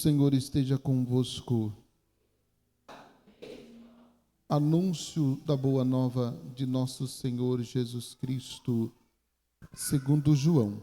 O Senhor esteja convosco. Anúncio da boa nova de nosso Senhor Jesus Cristo, segundo João.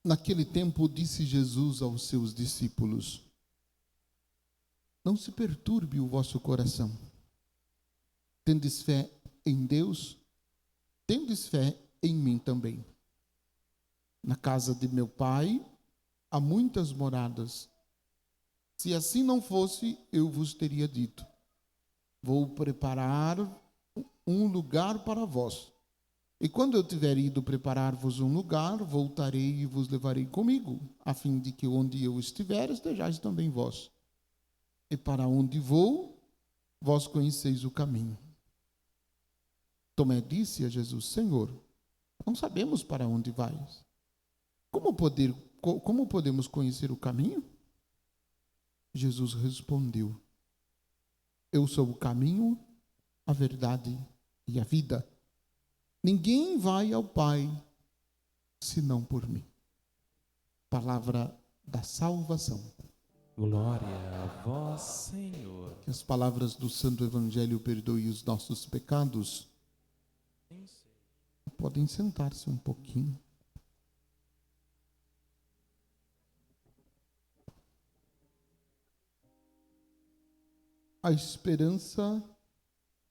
Naquele tempo disse Jesus aos seus discípulos: Não se perturbe o vosso coração. Tendes fé em Deus, tendes fé em mim também. Na casa de meu Pai há muitas moradas. Se assim não fosse, eu vos teria dito: Vou preparar um lugar para vós. E quando eu tiver ido preparar-vos um lugar, voltarei e vos levarei comigo, a fim de que onde eu estiver, estejais também vós. E para onde vou, vós conheceis o caminho. Tomé disse a Jesus: Senhor, não sabemos para onde vais. Como podemos conhecer o caminho? Jesus respondeu: Eu sou o caminho, a verdade e a vida. Ninguém vai ao Pai senão por mim. Palavra da salvação. Glória a vós, Senhor. Que as palavras do Santo Evangelho perdoem os nossos pecados. Podem sentar-se um pouquinho. A esperança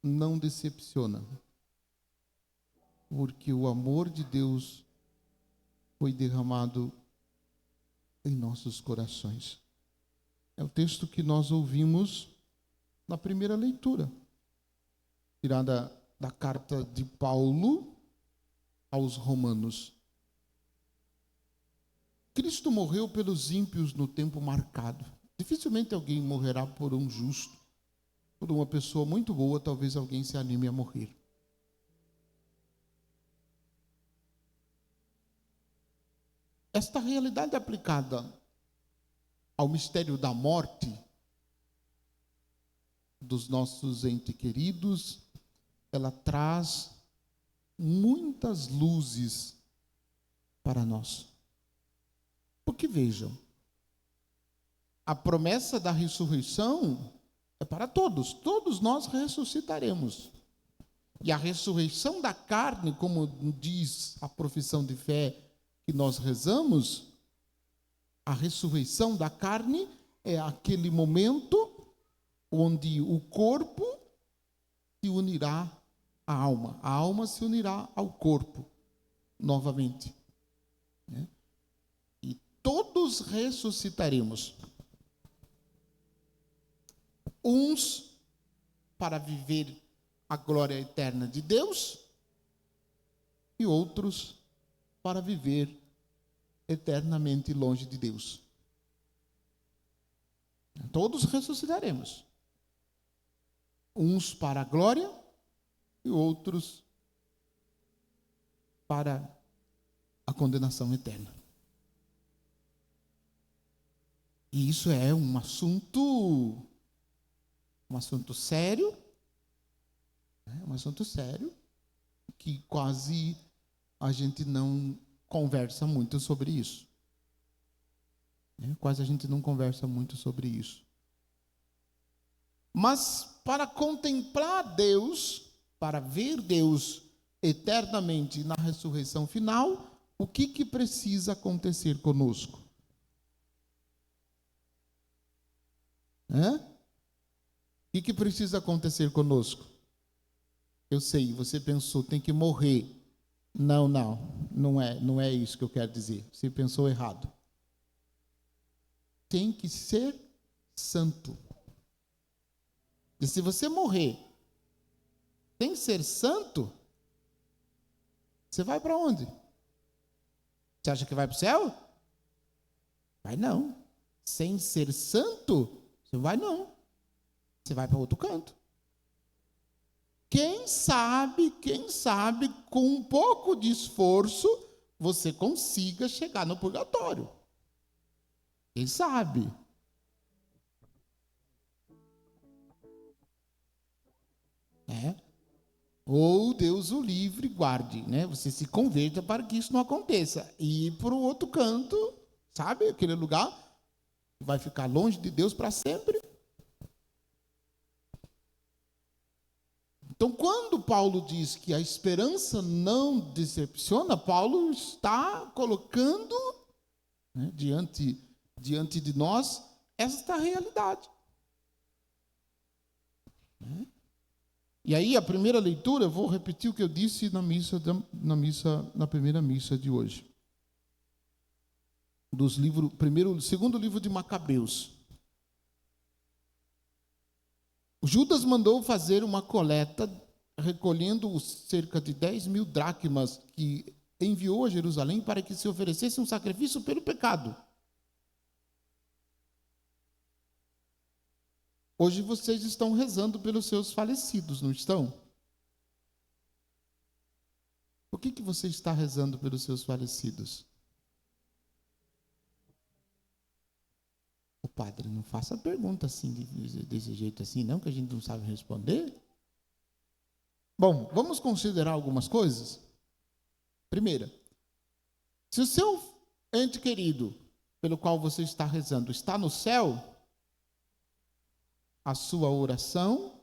não decepciona, porque o amor de Deus foi derramado em nossos corações. É o texto que nós ouvimos na primeira leitura, tirada da carta de Paulo aos Romanos. Cristo morreu pelos ímpios no tempo marcado. Dificilmente alguém morrerá por um justo. Por uma pessoa muito boa, talvez alguém se anime a morrer. Esta realidade aplicada ao mistério da morte dos nossos entes queridos, ela traz muitas luzes para nós. Porque vejam, a promessa da ressurreição é para todos. Todos nós ressuscitaremos. E a ressurreição da carne, como diz a profissão de fé que nós rezamos, a ressurreição da carne é aquele momento onde o corpo se unirá à alma. A alma se unirá ao corpo novamente. E todos ressuscitaremos. Uns para viver a glória eterna de Deus e outros para viver eternamente longe de Deus. Todos ressuscitaremos. Uns para a glória e outros para a condenação eterna. E isso é um assunto sério, um assunto sério, que quase a gente não conversa muito sobre isso. Quase a gente não conversa muito sobre isso. Mas para contemplar Deus, para ver Deus eternamente na ressurreição final, o que precisa acontecer conosco? O que precisa acontecer conosco? Eu sei, você pensou, tem que morrer. Não é isso que eu quero dizer. Você pensou errado. Tem que ser santo. E se você morrer sem ser santo, você vai para onde? Você acha que vai para o céu? Vai não. Sem ser santo, você vai não. Você vai para outro canto. quem sabe, com um pouco de esforço, você consiga chegar no purgatório. Quem sabe? Ou Deus o livre, guarde, né? Você se converta para que isso não aconteça. E ir para o outro canto, sabe? Aquele lugar que vai ficar longe de Deus para sempre. Então, quando Paulo diz que a esperança não decepciona, Paulo está colocando, né, diante de nós esta realidade. E aí, a primeira leitura, eu vou repetir o que eu disse na primeira missa de hoje. Segundo livro de Macabeus. Judas mandou fazer uma coleta, recolhendo cerca de 10.000 dracmas, que enviou a Jerusalém para que se oferecesse um sacrifício pelo pecado. Hoje vocês estão rezando pelos seus falecidos, não estão? Por que você está rezando pelos seus falecidos? O padre, não faça pergunta assim, desse jeito assim, não, que a gente não sabe responder. Bom, vamos considerar algumas coisas. Primeira, se o seu ente querido, pelo qual você está rezando, está no céu, a sua oração,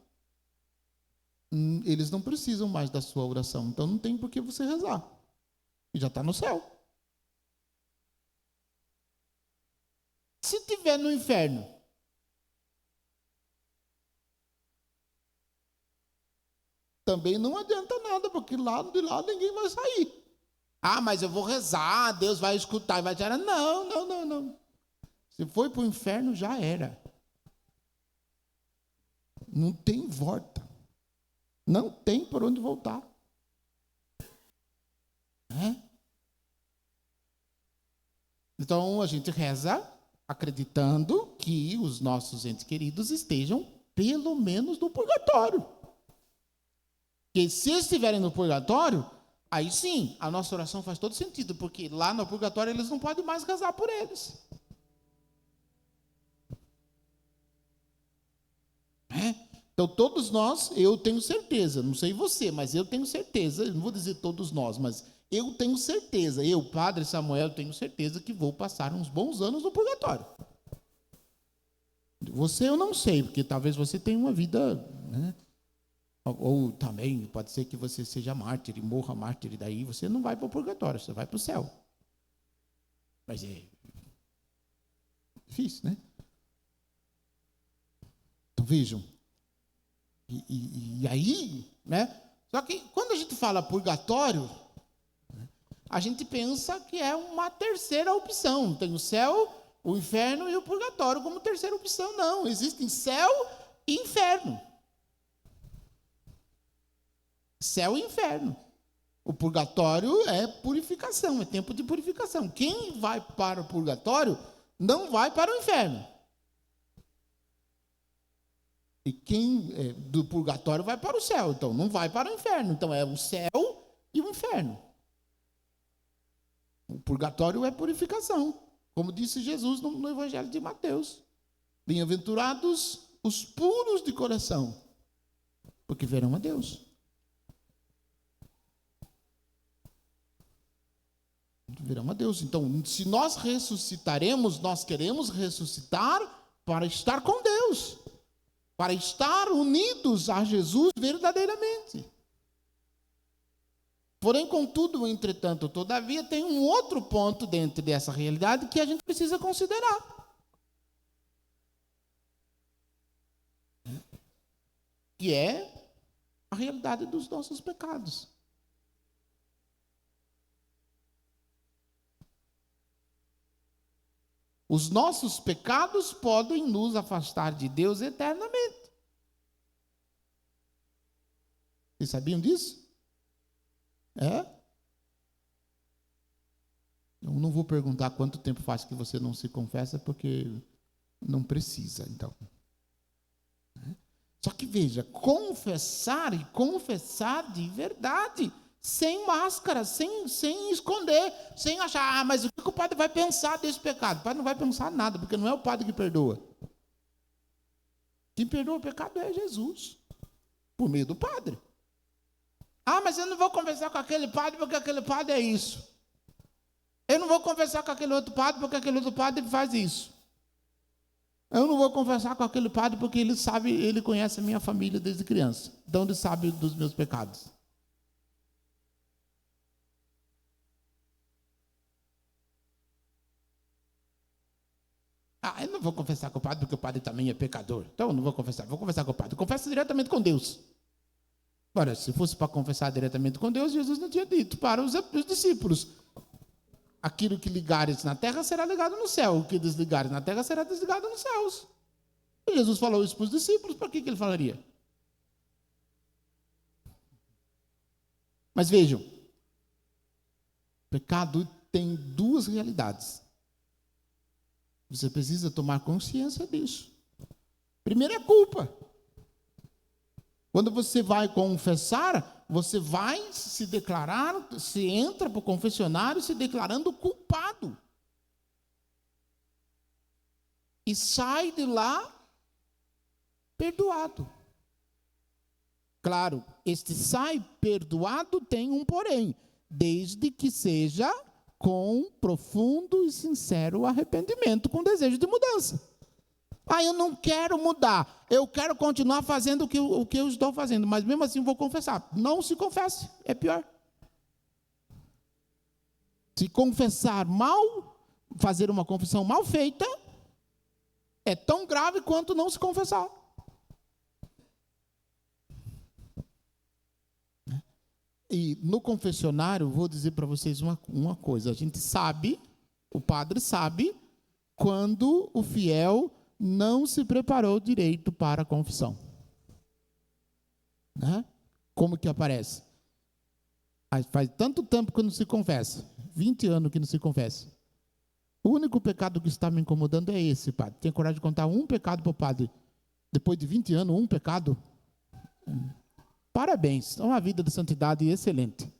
eles não precisam mais da sua oração, então não tem por que você rezar, e já está no céu. Se estiver no inferno, também não adianta nada, porque de lá ninguém vai sair. Ah, mas eu vou rezar, Deus vai escutar e vai dizer, não. Se foi para o inferno, já era. Não tem volta. Não tem por onde voltar. Então, a gente reza acreditando que os nossos entes queridos estejam pelo menos no purgatório. Porque se estiverem no purgatório, aí sim, a nossa oração faz todo sentido, porque lá no purgatório eles não podem mais rezar por eles. Então, todos nós, eu tenho certeza, não sei você, mas eu tenho certeza, não vou dizer todos nós, mas eu tenho certeza, eu, Padre Samuel, tenho certeza que vou passar uns bons anos no purgatório. Você eu não sei, porque talvez você tenha uma vida, né? Ou também pode ser que você seja mártir e morra mártir, e daí você não vai para o purgatório, você vai para o céu. Mas é difícil, né? Então vejam. E aí, né? Só que quando a gente fala purgatório, a gente pensa que é uma terceira opção. Tem o céu, o inferno e o purgatório como terceira opção. Não, existem céu e inferno. Céu e inferno. O purgatório é purificação, é tempo de purificação. Quem vai para o purgatório não vai para o inferno. E quem do purgatório vai para o céu, então não vai para o inferno. Então é o céu e o inferno. O purgatório é purificação, como disse Jesus no Evangelho de Mateus. Bem-aventurados os puros de coração, porque verão a Deus. Verão a Deus. Então, se nós ressuscitaremos, nós queremos ressuscitar para estar com Deus, para estar unidos a Jesus verdadeiramente. Porém, contudo, entretanto, todavia, tem um outro ponto dentro dessa realidade que a gente precisa considerar. Que é a realidade dos nossos pecados. Os nossos pecados podem nos afastar de Deus eternamente. Vocês sabiam disso? Eu não vou perguntar quanto tempo faz que você não se confessa, porque não precisa, então. Só que veja, confessar e confessar de verdade, sem máscara, sem esconder, sem achar, mas o que o padre vai pensar desse pecado? O padre não vai pensar nada, porque não é o padre que perdoa. Quem perdoa o pecado é Jesus, por meio do padre. Ah, mas eu não vou conversar com aquele padre porque aquele padre é isso. Eu não vou conversar com aquele outro padre porque aquele outro padre faz isso. Eu não vou conversar com aquele padre porque ele sabe, ele conhece a minha família desde criança. Então ele sabe dos meus pecados. Ah, eu não vou confessar com o padre porque o padre também é pecador. Então eu não vou confessar. Vou conversar com o padre. Confesso diretamente com Deus. Agora, se fosse para confessar diretamente com Deus, Jesus não tinha dito para os discípulos: aquilo que ligares na terra será ligado no céu, o que desligares na terra será desligado nos céus. E Jesus falou isso para os discípulos, para que ele falaria? Mas vejam, o pecado tem duas realidades. Você precisa tomar consciência disso. Primeiro é a culpa. Quando você vai confessar, você vai se declarar, se entra para o confessionário se declarando culpado. E sai de lá perdoado. Claro, este sai perdoado tem um porém, desde que seja com profundo e sincero arrependimento, com desejo de mudança. Ah, eu não quero mudar, eu quero continuar fazendo o que eu estou fazendo, mas mesmo assim vou confessar. Não se confesse, é pior. Se confessar mal, fazer uma confissão mal feita, é tão grave quanto não se confessar. E no confessionário, vou dizer para vocês uma coisa. A gente sabe, o padre sabe, quando o fiel não se preparou direito para a confissão. Né? Como que aparece? Faz tanto tempo que não se confessa. 20 anos que não se confessa. O único pecado que está me incomodando é esse, padre. Tem coragem de contar um pecado para o padre? Depois de 20 anos, um pecado? Parabéns, é uma vida de santidade excelente.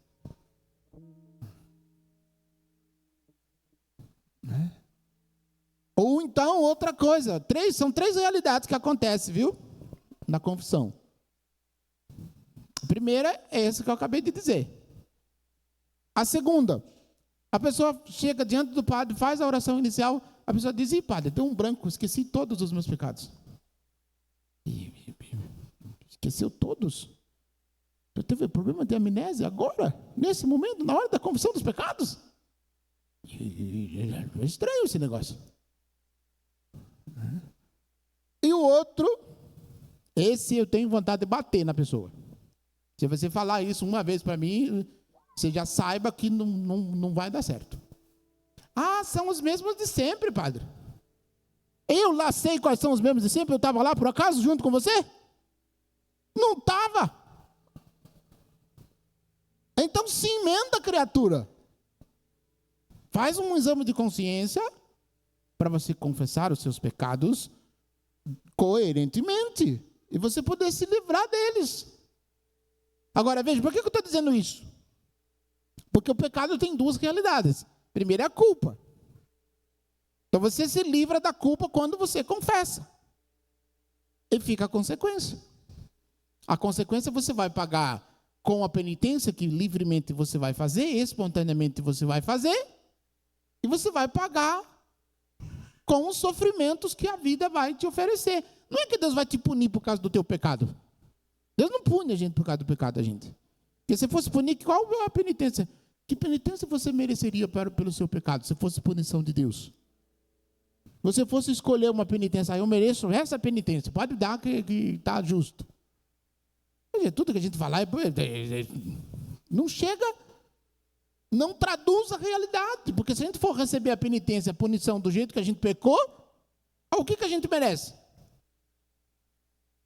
Né? Ou então, outra coisa, são três realidades que acontecem, viu? Na confissão. A primeira é essa que eu acabei de dizer. A segunda, a pessoa chega diante do padre, faz a oração inicial, a pessoa diz: "Ih, padre, deu um branco, esqueci todos os meus pecados." Esqueceu todos? Eu teve problema de amnésia agora, nesse momento, na hora da confissão dos pecados? É estranho esse negócio. E o outro, esse eu tenho vontade de bater na pessoa. Se você falar isso uma vez para mim, você já saiba que não vai dar certo. Ah, são os mesmos de sempre, padre. Eu lá sei quais são os mesmos de sempre, eu estava lá por acaso junto com você? Não estava. Então se emenda, criatura. Faz um exame de consciência para você confessar os seus pecados coerentemente e você poder se livrar deles. Agora veja, por que eu estou dizendo isso? Porque o pecado tem duas realidades. Primeiro é a culpa. Então você se livra da culpa quando você confessa. E fica a consequência. A consequência você vai pagar com a penitência que livremente você vai fazer, espontaneamente você vai fazer, e você vai pagar com os sofrimentos que a vida vai te oferecer. Não é que Deus vai te punir por causa do teu pecado. Deus não pune a gente por causa do pecado da gente. Porque se fosse punir, qual é a penitência? Que penitência você mereceria pelo seu pecado, se fosse punição de Deus? Se você fosse escolher uma penitência, eu mereço essa penitência, pode dar que está justo. Tudo que a gente falar não chega, não traduz a realidade, porque se a gente for receber a penitência, a punição do jeito que a gente pecou, o que a gente merece?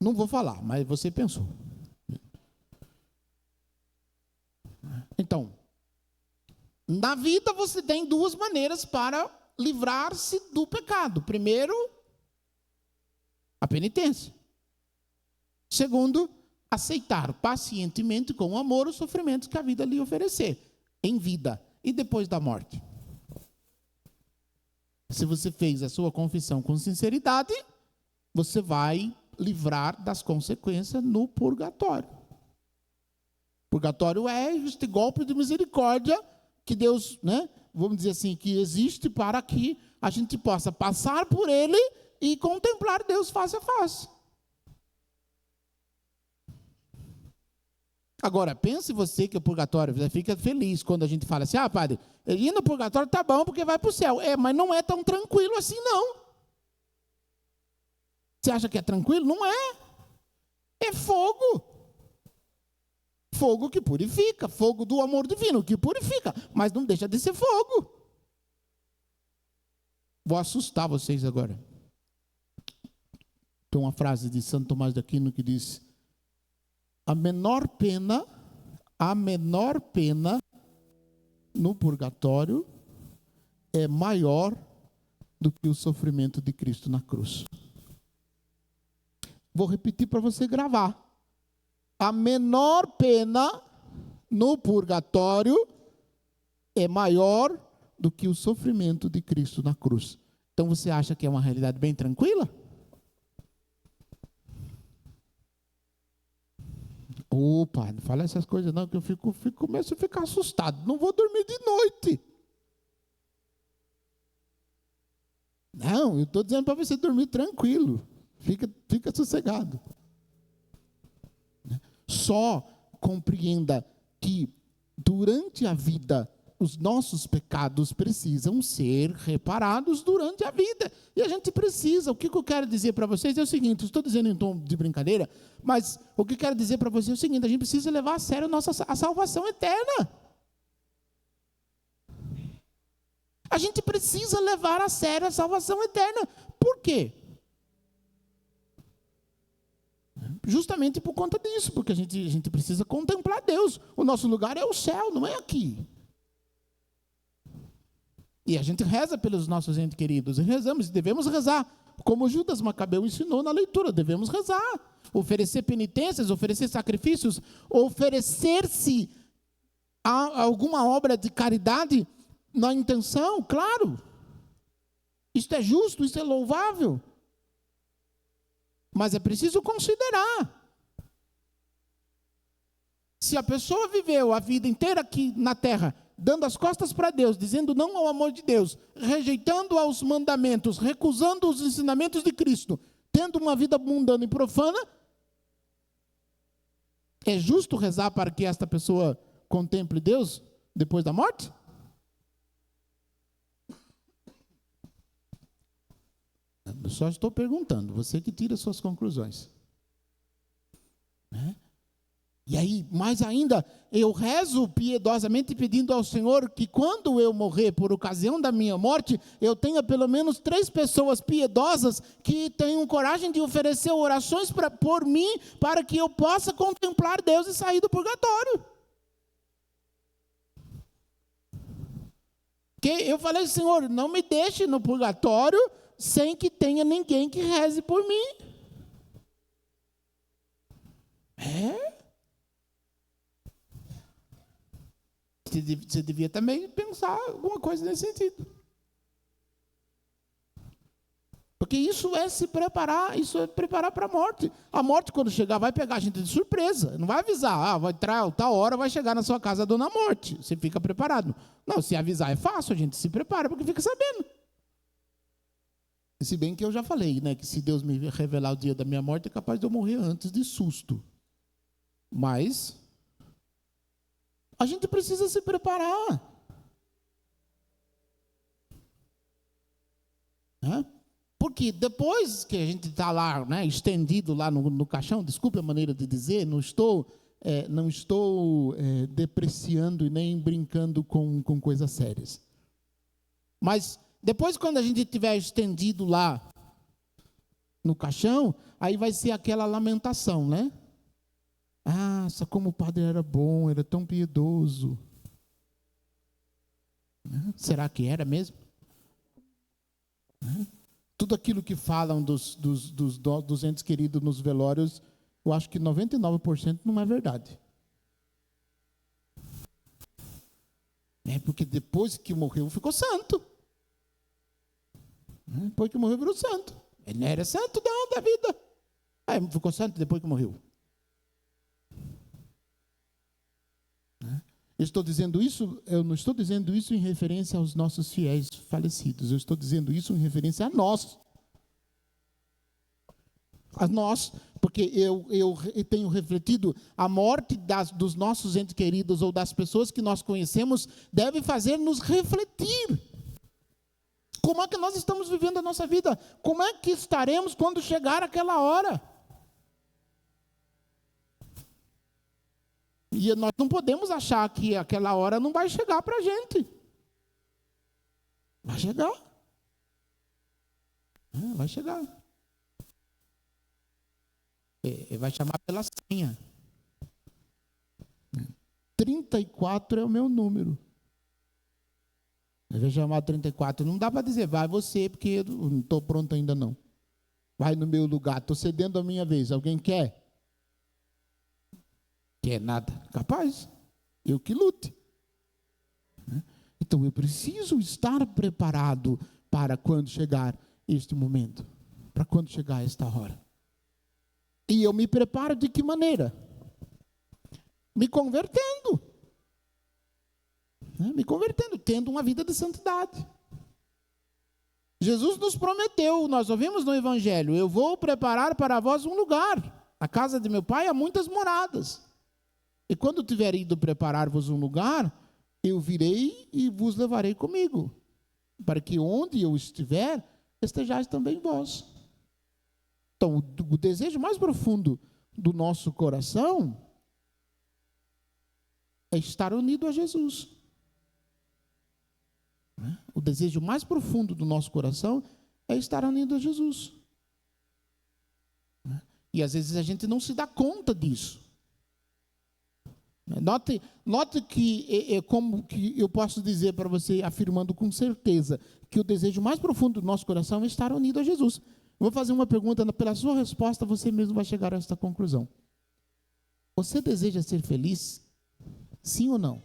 Não vou falar, mas você pensou. Então, na vida você tem duas maneiras para livrar-se do pecado. Primeiro, a penitência. Segundo, aceitar pacientemente, com amor, os sofrimentos que a vida lhe oferecer, em vida e depois da morte. Se você fez a sua confissão com sinceridade, você vai livrar das consequências no purgatório. Purgatório é este golpe de misericórdia que Deus, vamos dizer assim, que existe para que a gente possa passar por ele e contemplar Deus face a face. Agora, pense você que o purgatório, você fica feliz quando a gente fala assim, padre, ir no purgatório tá bom porque vai para o céu. Mas não é tão tranquilo assim, não. Você acha que é tranquilo? Não é. É fogo. Fogo que purifica, fogo do amor divino que purifica, mas não deixa de ser fogo. Vou assustar vocês agora. Tem uma frase de Santo Tomás de Aquino que diz: a menor pena no purgatório é maior do que o sofrimento de Cristo na cruz. Vou repetir para você gravar. A menor pena no purgatório é maior do que o sofrimento de Cristo na cruz. Então você acha que é uma realidade bem tranquila? Opa, não fala essas coisas não, que eu começo a ficar assustado. Não vou dormir de noite. Não, eu estou dizendo para você dormir tranquilo. Fica sossegado. Só compreenda que durante a vida os nossos pecados precisam ser reparados durante a vida. E a gente precisa. O que eu quero dizer para vocês é o seguinte, estou dizendo em tom de brincadeira, mas o que eu quero dizer para vocês é o seguinte, a gente precisa levar a sério a salvação eterna. A gente precisa levar a sério a salvação eterna. Por quê? Justamente por conta disso, porque a gente precisa contemplar Deus. O nosso lugar é o céu, não é aqui. E a gente reza pelos nossos entes queridos, e rezamos, e devemos rezar, como Judas Macabeu ensinou na leitura, devemos rezar, oferecer penitências, oferecer sacrifícios, oferecer-se a alguma obra de caridade na intenção, claro. Isto é justo, isso é louvável. Mas é preciso considerar. Se a pessoa viveu a vida inteira aqui na terra, dando as costas para Deus, dizendo não ao amor de Deus, rejeitando aos mandamentos, recusando os ensinamentos de Cristo, tendo uma vida mundana e profana, é justo rezar para que esta pessoa contemple Deus depois da morte? Eu só estou perguntando, você que tira suas conclusões. E aí, mais ainda, eu rezo piedosamente pedindo ao Senhor que quando eu morrer por ocasião da minha morte, eu tenha pelo menos 3 pessoas piedosas que tenham coragem de oferecer orações por mim, para que eu possa contemplar Deus e sair do purgatório. Que eu falei, Senhor, não me deixe no purgatório sem que tenha ninguém que reze por mim. Você devia também pensar alguma coisa nesse sentido. Porque isso é se preparar, isso é preparar para a morte. A morte, quando chegar, vai pegar a gente de surpresa. Não vai avisar, vai entrar tal hora, vai chegar na sua casa a dona morte. Você fica preparado. Não, se avisar é fácil, a gente se prepara, porque fica sabendo. Se bem que eu já falei, que se Deus me revelar o dia da minha morte, é capaz de eu morrer antes de susto. Mas a gente precisa se preparar. Porque depois que a gente está lá, estendido lá no caixão, desculpe a maneira de dizer, não estou depreciando e nem brincando com coisas sérias. Mas depois, quando a gente estiver estendido lá no caixão, aí vai ser aquela lamentação, só como o padre era bom, era tão piedoso. Será que era mesmo? Tudo aquilo que falam dos entes queridos nos velórios eu acho que 99% não é verdade. Porque depois que morreu, ficou santo. Depois que morreu, virou santo. Ele não era santo da vida. Aí ficou santo depois que morreu. Eu estou dizendo isso, eu não estou dizendo isso em referência aos nossos fiéis falecidos. Eu estou dizendo isso em referência a nós. A nós, porque eu tenho refletido, a morte dos nossos entes queridos ou das pessoas que nós conhecemos deve fazer-nos refletir. Como é que nós estamos vivendo a nossa vida? Como é que estaremos quando chegar aquela hora? E nós não podemos achar que aquela hora não vai chegar para a gente. Vai chegar. Vai chegar. Vai chamar pela senha. 34 é o meu número. Vai chamar 34. Não dá para dizer, vai você, porque eu não estou pronto ainda não. Vai no meu lugar, estou cedendo a minha vez. Alguém quer? Quer nada. Capaz. Eu que lute. Então eu preciso estar preparado para quando chegar este momento. Para quando chegar esta hora. E eu me preparo de que maneira? Me convertendo. Me convertendo, tendo uma vida de santidade. Jesus nos prometeu, nós ouvimos no Evangelho, eu vou preparar para vós um lugar. A casa de meu pai há muitas moradas. E quando tiver ido preparar-vos um lugar, eu virei e vos levarei comigo, para que onde eu estiver, estejais também vós. Então, o desejo mais profundo do nosso coração é estar unido a Jesus. O desejo mais profundo do nosso coração é estar unido a Jesus. E às vezes a gente não se dá conta disso. Note que, como que eu posso dizer para você, afirmando com certeza, que o desejo mais profundo do nosso coração é estar unido a Jesus. Vou fazer uma pergunta, pela sua resposta você mesmo vai chegar a esta conclusão. Você deseja ser feliz? Sim ou não?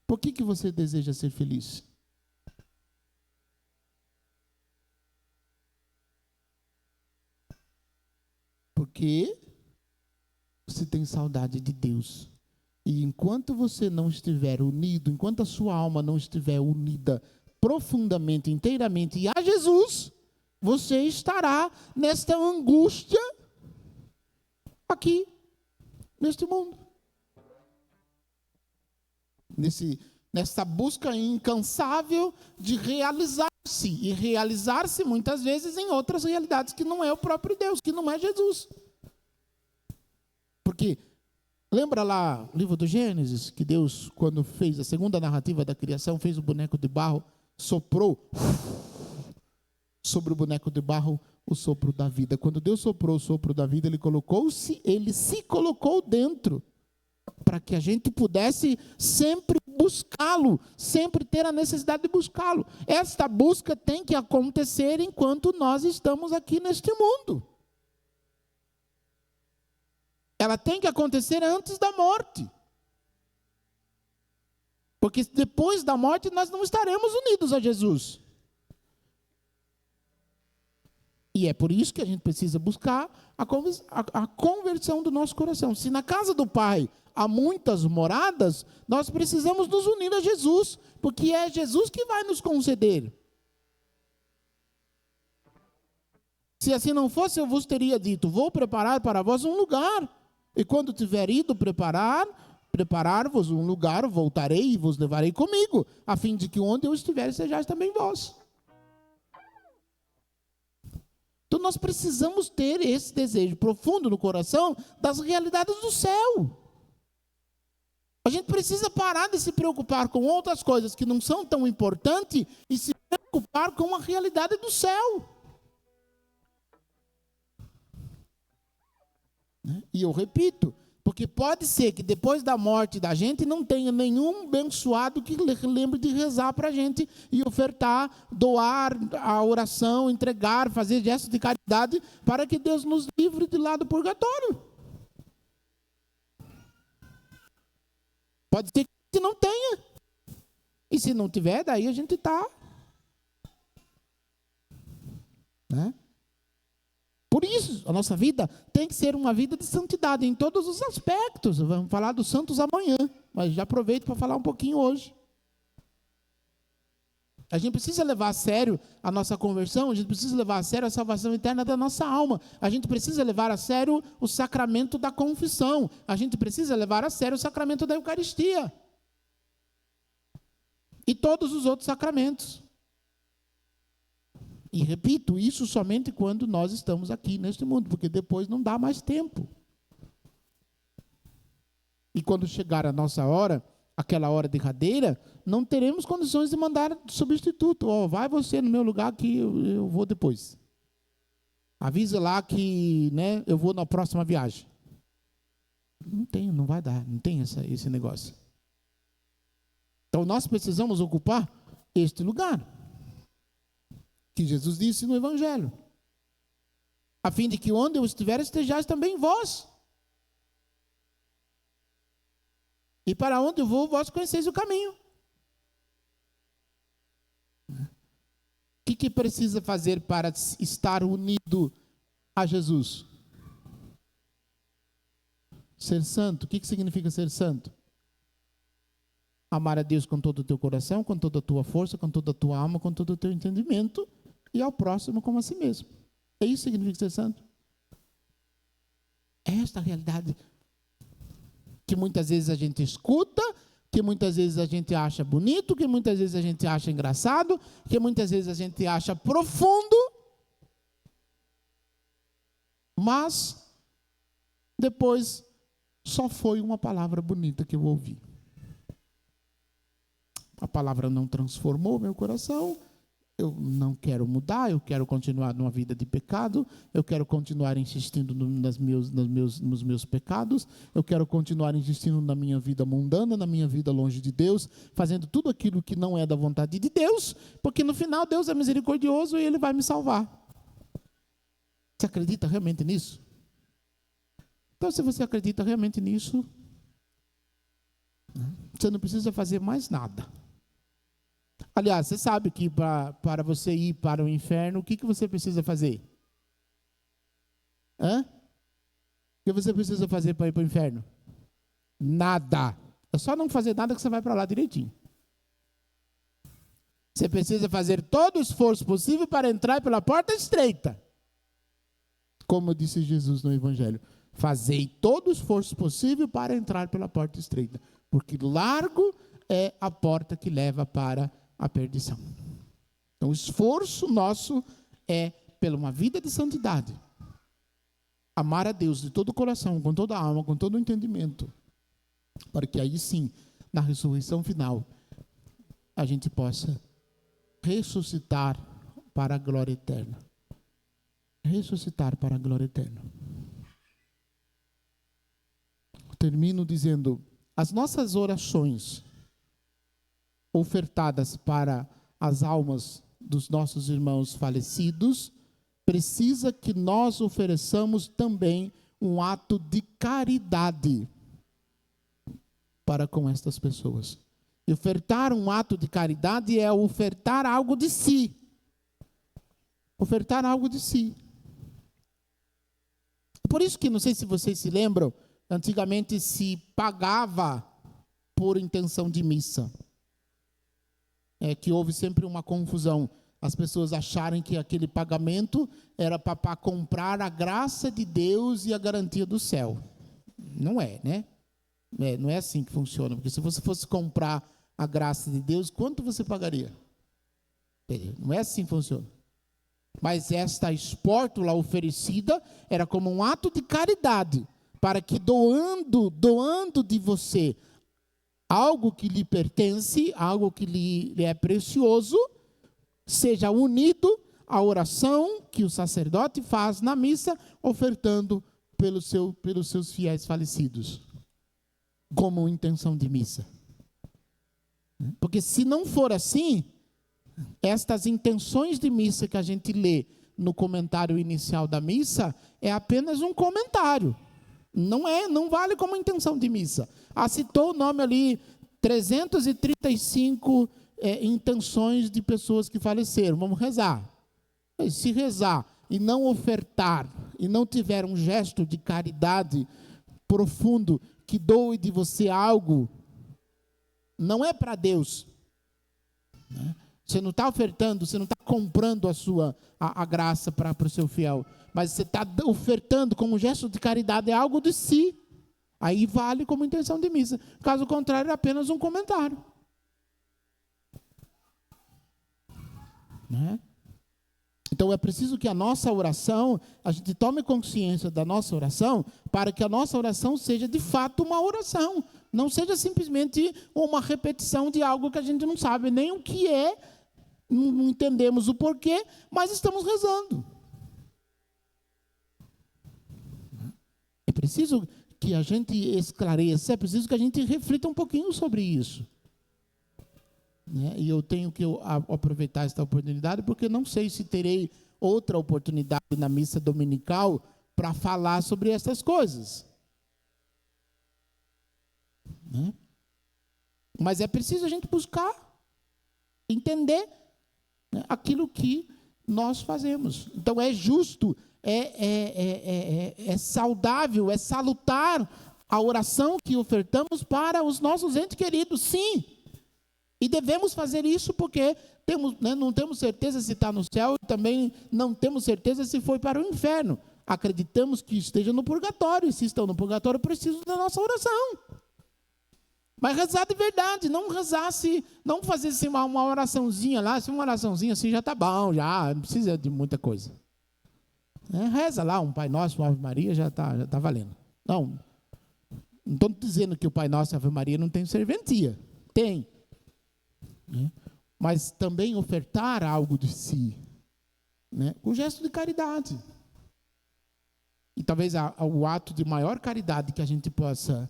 Por que você deseja ser feliz? Porque você tem saudade de Deus. E enquanto você não estiver unido, enquanto a sua alma não estiver unida profundamente, inteiramente a Jesus, você estará nesta angústia aqui, neste mundo. Nessa busca incansável de realizar-se. E realizar-se muitas vezes em outras realidades que não é o próprio Deus, que não é Jesus. Porque, lembra lá o livro do Gênesis, que Deus, quando fez a segunda narrativa da criação, fez o boneco de barro, soprou sobre o boneco de barro o sopro da vida. Quando Deus soprou o sopro da vida, ele se colocou dentro, para que a gente pudesse sempre buscá-lo, sempre ter a necessidade de buscá-lo. Esta busca tem que acontecer enquanto nós estamos aqui neste mundo. Ela tem que acontecer antes da morte. Porque depois da morte nós não estaremos unidos a Jesus. E é por isso que a gente precisa buscar a conversão do nosso coração. Se na casa do Pai há muitas moradas, nós precisamos nos unir a Jesus, porque é Jesus que vai nos conceder. Se assim não fosse, eu vos teria dito, vou preparar para vós um lugar, e quando tiver ido preparar-vos um lugar, voltarei e vos levarei comigo, a fim de que onde eu estiver, sejais também vós. Então nós precisamos ter esse desejo profundo no coração das realidades do céu. A gente precisa parar de se preocupar com outras coisas que não são tão importantes e se preocupar com a realidade do céu. E eu repito, Porque pode ser que depois da morte da gente não tenha nenhum abençoado que lembre de rezar para a gente e ofertar, doar a oração, entregar, fazer gestos de caridade para que Deus nos livre de lá do purgatório. Pode ser que não tenha. E se não tiver, daí a gente está. Né? Por isso, a nossa vida tem que ser uma vida de santidade em todos os aspectos. Vamos falar dos santos amanhã, mas já aproveito para falar um pouquinho hoje. A gente precisa levar a sério a nossa conversão, a gente precisa levar a sério a salvação eterna da nossa alma. A gente precisa levar a sério o sacramento da confissão. A gente precisa levar a sério o sacramento da Eucaristia. E todos os outros sacramentos. E repito, isso somente quando nós estamos aqui neste mundo, porque depois não dá mais tempo. E quando chegar a nossa hora, aquela hora derradeira, não teremos condições de mandar substituto. Vai você no meu lugar que eu vou depois. Avisa lá que, né, eu vou na próxima viagem. Não vai dar, não tem esse negócio. Então nós precisamos ocupar este lugar que Jesus disse no Evangelho, a fim de que onde eu estiver, estejais também vós. E para onde eu vou, vós conheceis o caminho. O que precisa fazer para estar unido a Jesus? Ser santo. O que significa ser santo? Amar a Deus com todo o teu coração, com toda a tua força, com toda a tua alma, com todo o teu entendimento, e ao próximo como a si mesmo. É isso que significa ser santo. É esta a realidade que muitas vezes a gente escuta, que muitas vezes a gente acha bonito, que muitas vezes a gente acha engraçado, que muitas vezes a gente acha profundo, mas depois só foi uma palavra bonita que eu ouvi. A palavra não transformou meu coração. Eu não quero mudar, eu quero continuar numa vida de pecado, eu quero continuar insistindo nos meus pecados, eu quero continuar insistindo na minha vida mundana, na minha vida longe de Deus, fazendo tudo aquilo que não é da vontade de Deus, porque no final Deus é misericordioso e Ele vai me salvar. Você acredita realmente nisso? Então, se você acredita realmente nisso, você não precisa fazer mais nada. Aliás, você sabe que para você ir para o inferno, o que você precisa fazer? O que você precisa fazer para ir para o inferno? Nada. É só não fazer nada que você vai para lá direitinho. Você precisa fazer todo o esforço possível para entrar pela porta estreita. Como disse Jesus no Evangelho. Fazei todo o esforço possível para entrar pela porta estreita. Porque largo é a porta que leva para a perdição. Então, o esforço nosso é pela uma vida de santidade. Amar a Deus de todo o coração, com toda a alma, com todo o entendimento. Para que aí sim, na ressurreição final, a gente possa ressuscitar para a glória eterna. Ressuscitar para a glória eterna. Termino dizendo, as nossas orações ofertadas para as almas dos nossos irmãos falecidos, precisa que nós ofereçamos também um ato de caridade para com estas pessoas. E ofertar um ato de caridade é ofertar algo de si. Ofertar algo de si. Por isso que, não sei se vocês se lembram, antigamente se pagava por intenção de missa. Que houve sempre uma confusão. As pessoas acharem que aquele pagamento era para comprar a graça de Deus e a garantia do céu. Não é, né? Não é assim que funciona. Porque se você fosse comprar a graça de Deus, quanto você pagaria? Não é assim que funciona. Mas esta espórtula oferecida era como um ato de caridade, para que doando de você algo que lhe pertence, algo que lhe é precioso, seja unido à oração que o sacerdote faz na missa, ofertando pelos seus fiéis falecidos, como intenção de missa. Porque se não for assim, estas intenções de missa que a gente lê no comentário inicial da missa é apenas um comentário. Não vale como intenção de missa. Citou o nome ali, 335 intenções de pessoas que faleceram. Vamos rezar. Se rezar e não ofertar, e não tiver um gesto de caridade profundo, que doe de você algo, não é para Deus. Você não está ofertando, você não está comprando a graça para o seu fiel, mas você está ofertando como gesto de caridade, é algo de si. Aí vale como intenção de missa. Caso contrário, é apenas um comentário. Então é preciso que a nossa oração, a gente tome consciência da nossa oração, para que a nossa oração seja de fato uma oração. Não seja simplesmente uma repetição de algo que a gente não sabe nem o que é, não entendemos o porquê, mas estamos rezando. É preciso que a gente esclareça, é preciso que a gente reflita um pouquinho sobre isso. E eu tenho que aproveitar esta oportunidade, porque não sei se terei outra oportunidade na missa dominical para falar sobre essas coisas. Mas é preciso a gente buscar entender aquilo que nós fazemos. Então é justo, é saudável, é salutar a oração que ofertamos para os nossos entes queridos, sim. E devemos fazer isso porque não temos certeza se está no céu e também não temos certeza se foi para o inferno. Acreditamos que esteja no purgatório, e se estão no purgatório, precisam da nossa oração. Mas rezar de verdade, não fazer assim uma oraçãozinha lá, se uma oraçãozinha assim já está bom, já não precisa de muita coisa. Reza lá um Pai Nosso, uma Ave Maria, já tá valendo. Não estou dizendo que o Pai Nosso e a Ave Maria não tem serventia. Tem. Mas também ofertar algo de si. O gesto de caridade. E talvez o ato de maior caridade que a gente possa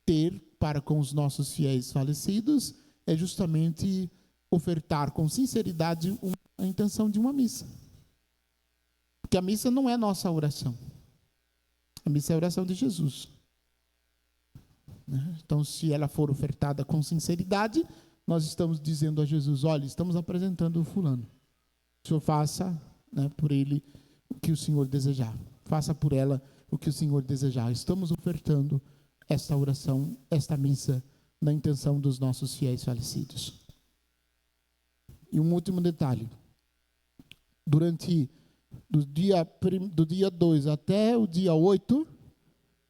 ter para com os nossos fiéis falecidos é justamente ofertar com sinceridade a intenção de uma missa. Porque a missa não é nossa oração. A missa é a oração de Jesus. Então, se ela for ofertada com sinceridade, nós estamos dizendo a Jesus: olha, estamos apresentando o fulano. O Senhor faça por ele o que o Senhor desejar. Faça por ela o que o Senhor desejar. Estamos ofertando esta oração, esta missa, na intenção dos nossos fiéis falecidos. E um último detalhe. Do dia 2 até o dia 8,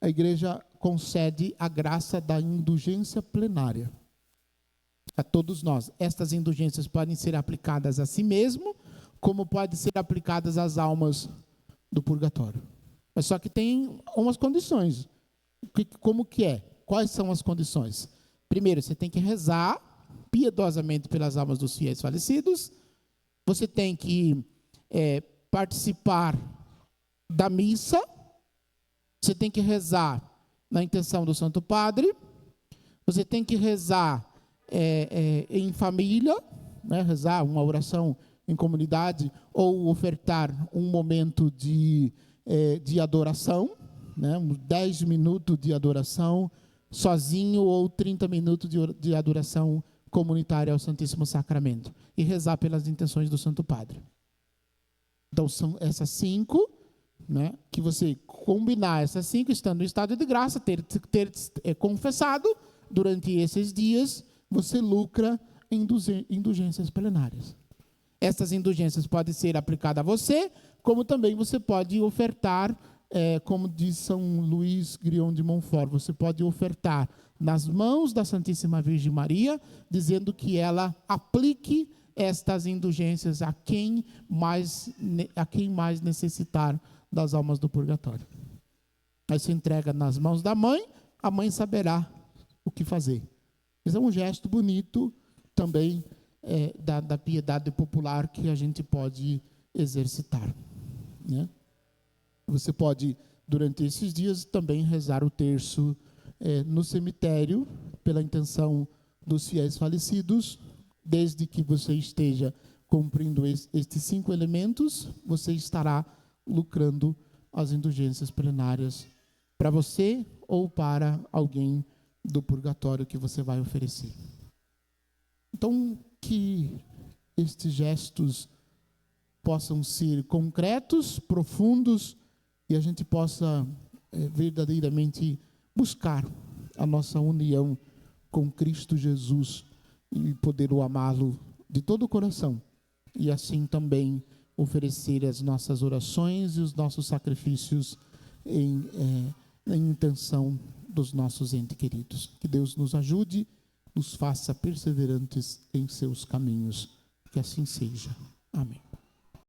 a igreja concede a graça da indulgência plenária a todos nós. Estas indulgências podem ser aplicadas a si mesmo, como podem ser aplicadas às almas do purgatório. Mas só que tem umas condições. Como que é? Quais são as condições? Primeiro, você tem que rezar piedosamente pelas almas dos fiéis falecidos. Você tem que participar da missa. Você tem que rezar na intenção do Santo Padre. Você tem que rezar em família, rezar uma oração em comunidade, ou ofertar um momento de adoração, uns 10 minutos de adoração sozinho, ou 30 minutos de adoração comunitária ao Santíssimo Sacramento, e rezar pelas intenções do Santo Padre. Então são essas 5, que você combinar essas 5, estando em estado de graça, ter confessado durante esses dias, você lucra indulgências plenárias. Essas indulgências podem ser aplicadas a você, como também você pode ofertar, como diz São Luís Grion de Montfort, você pode ofertar nas mãos da Santíssima Virgem Maria, dizendo que ela aplique estas indulgências a quem mais necessitar das almas do purgatório. Aí você entrega nas mãos da mãe, a mãe saberá o que fazer. Isso é um gesto bonito também da piedade popular que a gente pode exercitar. Você pode durante esses dias, também rezar o terço no cemitério, pela intenção dos fiéis falecidos. Desde que você esteja cumprindo estes 5 elementos, você estará lucrando as indulgências plenárias para você ou para alguém do purgatório que você vai oferecer. Então, que estes gestos possam ser concretos, profundos, e a gente possa verdadeiramente buscar a nossa união com Cristo Jesus e poder o amá-lo de todo o coração. E assim também oferecer as nossas orações e os nossos sacrifícios em intenção dos nossos entes queridos. Que Deus nos ajude, nos faça perseverantes em seus caminhos. Que assim seja. Amém.